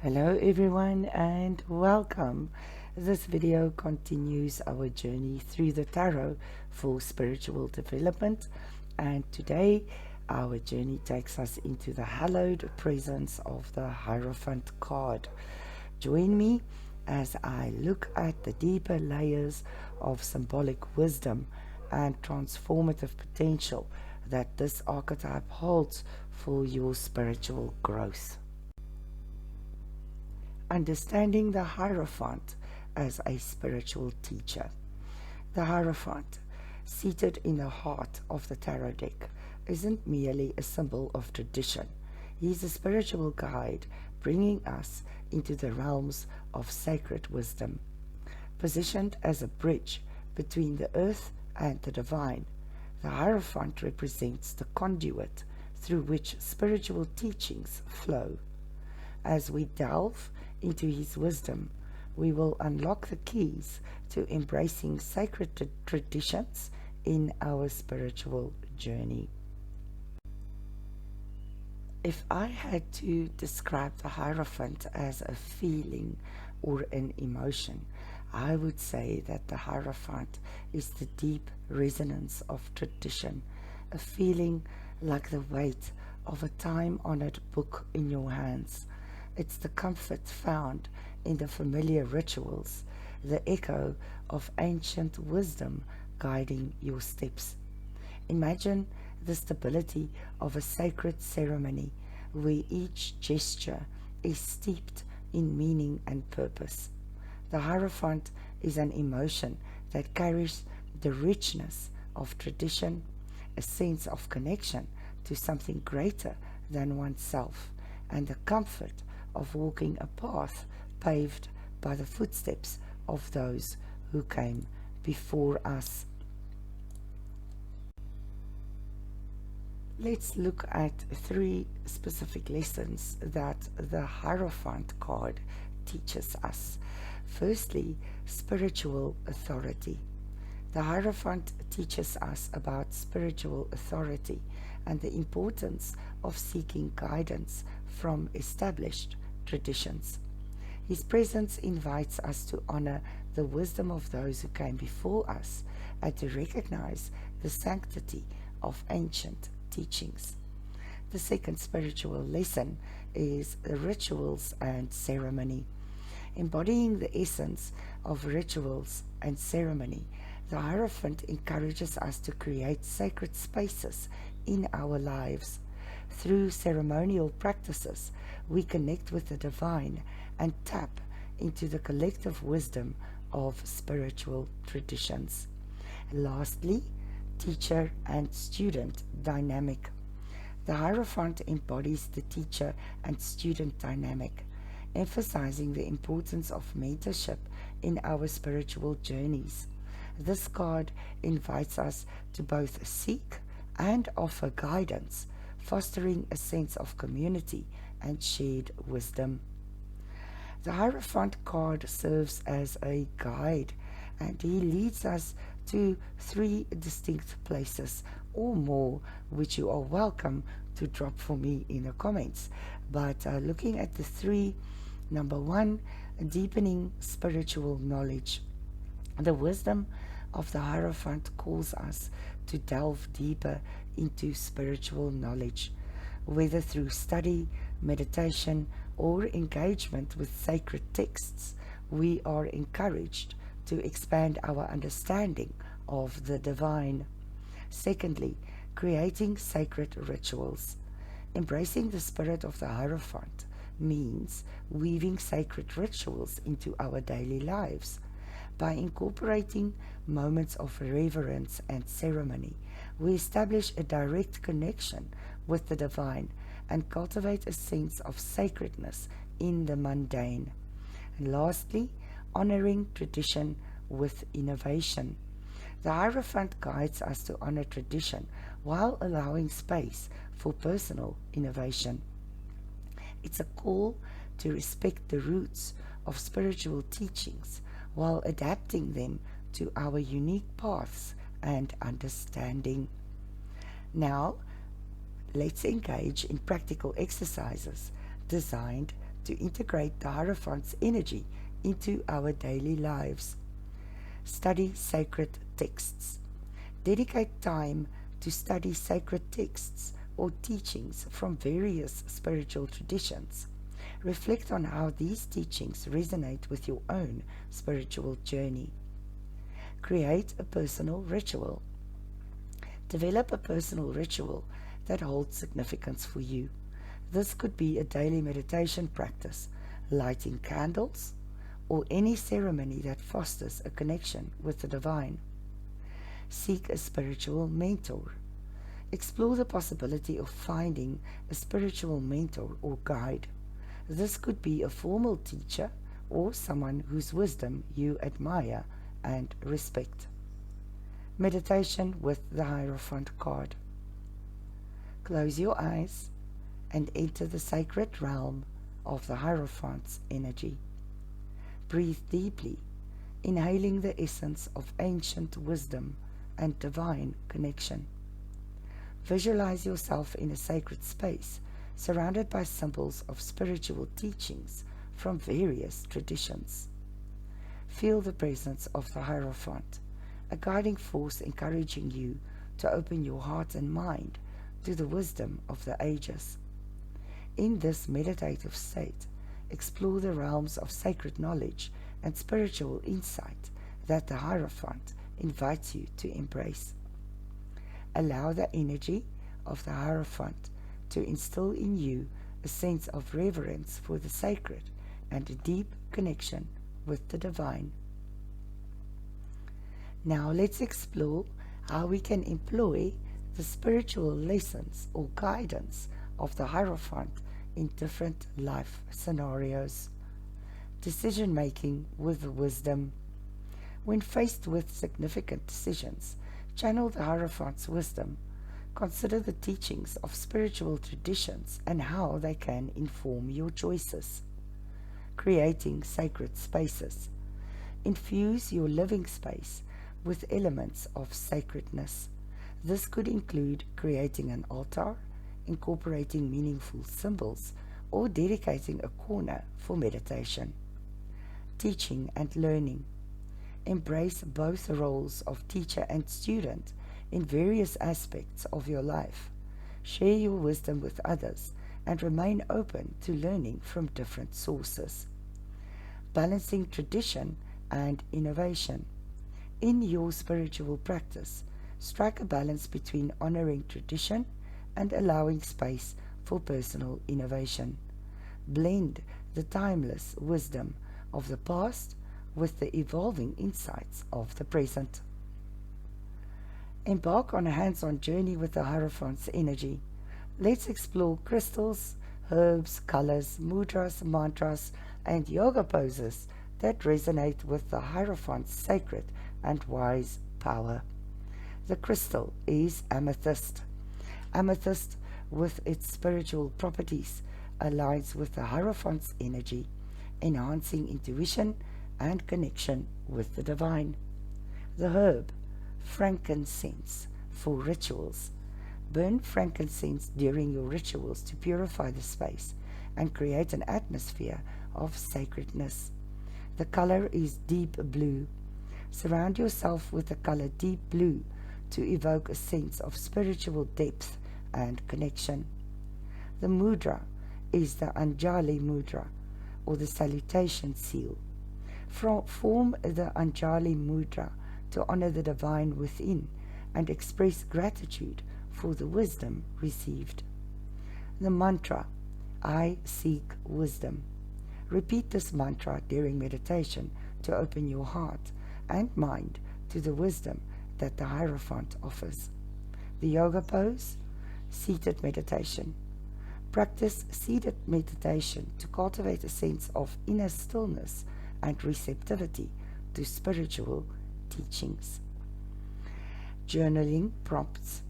Hello everyone and welcome. This video continues our journey through the tarot for spiritual development, and today our journey takes us into the hallowed presence of the Hierophant card. Join me as I look at the deeper layers of symbolic wisdom and transformative potential that this archetype holds for your spiritual growth. Understanding the Hierophant as a spiritual teacher. The Hierophant, seated in the heart of the tarot deck, isn't merely a symbol of tradition. He is a spiritual guide, bringing us into the realms of sacred wisdom. Positioned as a bridge between the earth and the divine, the Hierophant represents the conduit through which spiritual teachings flow. As we delve into his wisdom, we will unlock the keys to embracing sacred traditions in our spiritual journey. If I had to describe the Hierophant as a feeling or an emotion, I would say that the Hierophant is the deep resonance of tradition, a feeling like the weight of a time-honored book in your hands. It's the comfort found in the familiar rituals, the echo of ancient wisdom guiding your steps. Imagine the stability of a sacred ceremony where each gesture is steeped in meaning and purpose. The Hierophant is an emotion that carries the richness of tradition, a sense of connection to something greater than oneself, and the comfort of walking a path paved by the footsteps of those who came before us. Let's look at 3 specific lessons that the Hierophant card teaches us. Firstly, spiritual authority. The Hierophant teaches us about spiritual authority and the importance of seeking guidance from established traditions. His presence invites us to honor the wisdom of those who came before us and to recognize the sanctity of ancient teachings. The second spiritual lesson is rituals and ceremony. Embodying the essence of rituals and ceremony, the Hierophant encourages us to create sacred spaces in our lives. Through ceremonial practices, we connect with the divine and tap into the collective wisdom of spiritual traditions. Lastly, teacher and student dynamic. The Hierophant embodies the teacher and student dynamic, emphasizing the importance of mentorship in our spiritual journeys. This card invites us to both seek and offer guidance, fostering a sense of community and shared wisdom. The Hierophant card serves as a guide, and he leads us to 3 distinct places or more, which you are welcome to drop for me in the comments. But looking at the 3, number 1, deepening spiritual knowledge. The wisdom of the Hierophant calls us to delve deeper into spiritual knowledge, whether through study, meditation, or engagement with sacred texts. We are encouraged to expand our understanding of the divine. Secondly, creating sacred rituals. Embracing the spirit of the Hierophant means weaving sacred rituals into our daily lives. By incorporating moments of reverence and ceremony, we establish a direct connection with the divine and cultivate a sense of sacredness in the mundane. And lastly, honoring tradition with innovation. The Hierophant guides us to honor tradition while allowing space for personal innovation. It's a call to respect the roots of spiritual teachings while adapting them to our unique paths and understanding. Now, let's engage in practical exercises designed to integrate the Hierophant's energy into our daily lives. Study sacred texts. Dedicate time to study sacred texts or teachings from various spiritual traditions. Reflect on how these teachings resonate with your own spiritual journey. Create a personal ritual. Develop a personal ritual that holds significance for you. This could be a daily meditation practice, lighting candles, or any ceremony that fosters a connection with the divine. Seek a spiritual mentor. Explore the possibility of finding a spiritual mentor or guide. This could be a formal teacher or someone whose wisdom you admire and respect. Meditation with the Hierophant card. Close your eyes and enter the sacred realm of the Hierophant's energy. Breathe deeply, inhaling the essence of ancient wisdom and divine connection. Visualize yourself in a sacred space, surrounded by symbols of spiritual teachings from various traditions. Feel the presence of the Hierophant, a guiding force encouraging you to open your heart and mind to the wisdom of the ages. In this meditative state, explore the realms of sacred knowledge and spiritual insight that the Hierophant invites you to embrace. Allow the energy of the Hierophant to instill in you a sense of reverence for the sacred and a deep connection with the divine. Now let's explore how we can employ the spiritual lessons or guidance of the Hierophant in different life scenarios. Decision making with wisdom. When faced with significant decisions, channel the Hierophant's wisdom. Consider the teachings of spiritual traditions and how they can inform your choices. Creating sacred spaces. Infuse your living space with elements of sacredness. This could include creating an altar, incorporating meaningful symbols, or dedicating a corner for meditation. Teaching and learning. Embrace both roles of teacher and student in various aspects of your life. Share your wisdom with others and remain open to learning from different sources. Balancing tradition and innovation. In your spiritual practice, strike a balance between honoring tradition and allowing space for personal innovation. Blend the timeless wisdom of the past with the evolving insights of the present. Embark on a hands-on journey with the Hierophant's energy. Let's explore crystals, herbs, colors, mudras, mantras, and yoga poses that resonate with the Hierophant's sacred and wise power. The crystal is amethyst. Amethyst, with its spiritual properties, aligns with the Hierophant's energy, enhancing intuition and connection with the divine. The herb, frankincense, for rituals. Burn frankincense during your rituals to purify the space and create an atmosphere of sacredness. The color is deep blue. Surround yourself with the color deep blue to evoke a sense of spiritual depth and connection. The mudra is the Anjali mudra, or the salutation seal. Form the Anjali mudra to honor the divine within and express gratitude for the wisdom received. The mantra, I seek wisdom. Repeat this mantra during meditation to open your heart and mind to the wisdom that the Hierophant offers. The yoga pose, seated meditation. Practice seated meditation to cultivate a sense of inner stillness and receptivity to spiritual teachings. Journaling prompts.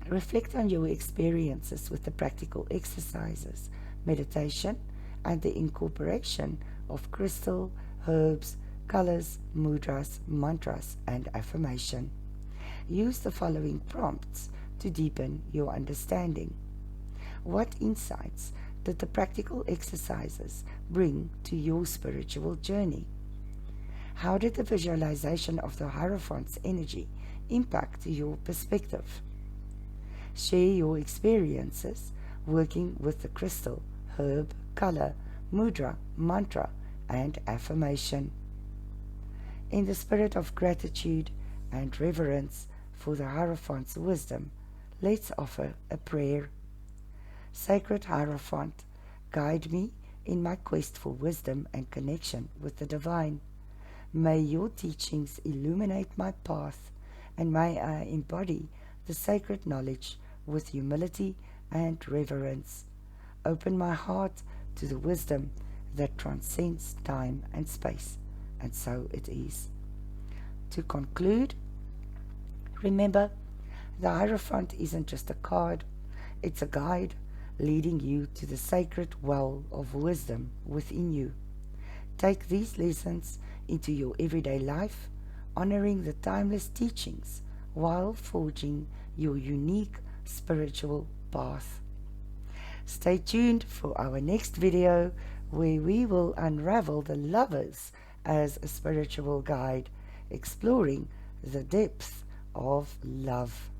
Reflect on your experiences with the practical exercises, meditation, and the incorporation of crystal, herbs, colors, mudras, mantras, and affirmation. Use the following prompts to deepen your understanding. What insights did the practical exercises bring to your spiritual journey? How did the visualization of the Hierophant's energy impact your perspective? Share your experiences working with the crystal, herb, color, mudra, mantra, and affirmation. In the spirit of gratitude and reverence for the Hierophant's wisdom, let's offer a prayer. Sacred Hierophant, guide me in my quest for wisdom and connection with the divine. May your teachings illuminate my path, and may I embody the sacred knowledge with humility and reverence. Open my heart to the wisdom that transcends time and space, and so it is. To conclude, remember, the Hierophant isn't just a card, it's a guide leading you to the sacred well of wisdom within you. Take these lessons into your everyday life, honoring the timeless teachings while forging your unique spiritual path. Stay tuned for our next video, where we will unravel the lovers as a spiritual guide, exploring the depth of love.